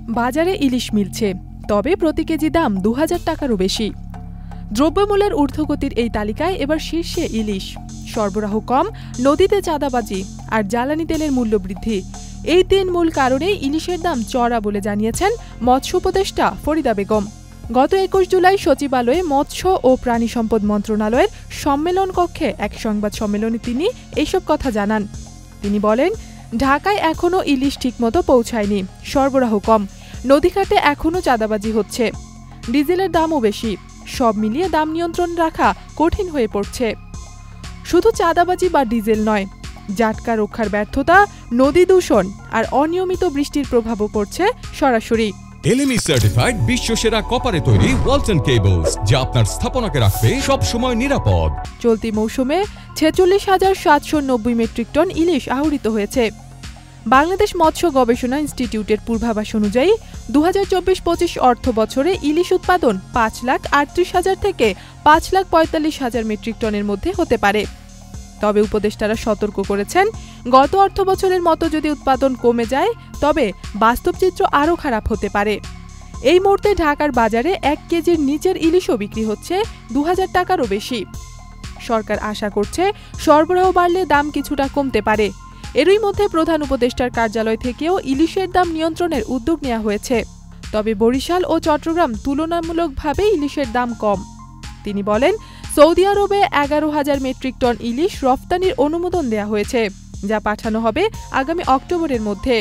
বাজারে ইলিশ মিলছে, তবে প্রতি কেজি দাম ২০০০ টাকারও বেশি। দ্রব্যমূল্যের ঊর্ধ্বগতির এই তালিকায় এবার শীর্ষে ইলিশ। সরবরাহ কম, নদীতে চাঁদাবাজি আর জ্বালানি তেলের মূল্য বৃদ্ধি, এই তিন মূল কারণেই ইলিশের দাম চড়া বলে জানিয়েছেন মৎস্য উপদেষ্টা ফরিদা বেগম। গত ২১ জুলাই সচিবালয়ে মৎস্য ও প্রাণী সম্পদ মন্ত্রণালয়ের সম্মেলন কক্ষে এক সংবাদ সম্মেলনে তিনি এইসব কথা জানান। তিনি বলেন, ঢাকায় এখনও ইলিশ ঠিকমতো পৌঁছায়নি, সরবরাহ কম, নদীঘাটে এখনও চাঁদাবাজি হচ্ছে, ডিজেলের দামও বেশি, সব মিলিয়ে দাম নিয়ন্ত্রণ রাখা কঠিন হয়ে পড়ছে। শুধু চাঁদাবাজি বা ডিজেল নয়, জাটকা রক্ষার ব্যর্থতা, নদী দূষণ আর অনিয়মিত বৃষ্টির প্রভাবও পড়ছে সরাসরি। এলএমই সার্টিফাইড বিশ্বসেরা কপারে তৈরি ওয়ালটন কেবলস, যা আপনার স্থাপনাকে রাখবে সব সময় নিরাপদ। চলতি মৌসুমে ৪৬,৭৯০ মেট্রিক টন ইলিশ আহরিত হয়েছে। বাংলাদেশ মৎস্য গবেষণা ইনস্টিটিউটের পূর্বাভাস অনুযায়ী ২০২৪-২৫ অর্থ বছরে ইলিশ উৎপাদন ৫,৩৮,০০০ থেকে ৫,৪৫,০০০ মেট্রিক টনের মধ্যে হতে পারে। তবে উপদেষ্টারা সতর্ক করেছেন, গত অর্থ বছরের মতো যদি উৎপাদন কমে যায় তবে বাস্তব চিত্র আরও খারাপ হতে পারে। এই মুহূর্তে ঢাকার বাজারে ১ কেজির নিচের ইলিশও বিক্রি হচ্ছে ২০০০ টাকারও বেশি। সরকার আশা করছে সরবরাহ বাড়লে দাম কিছুটা কমতে পারে। এরই মধ্যে প্রধান উপদেষ্টার কার্যালয় থেকেও ইলিশের দাম নিয়ন্ত্রণের উদ্যোগ নেওয়া হয়েছে। তবে বরিশাল ও চট্টগ্রাম তুলনামূলকভাবে ইলিশের দাম কম। তিনি বলেন, সৌদি আরবে ১১,০০০ মেট্রিক টন ইলিশ রফতানির অনুমোদন দেওয়া হয়েছে, যা পাঠানো হবে আগামী অক্টোবরের মধ্যে।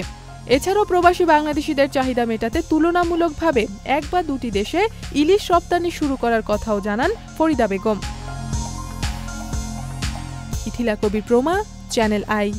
এছাড়াও প্রবাসী বাংলাদেশিদের চাহিদা মেটাতে তুলনামূলকভাবে ১ বা ২টি দেশে ইলিশ রপ্তানি শুরু করার কথাও জানান ফরিদা বেগম। ইথিলা কবির প্রমা, চ্যানেল আই।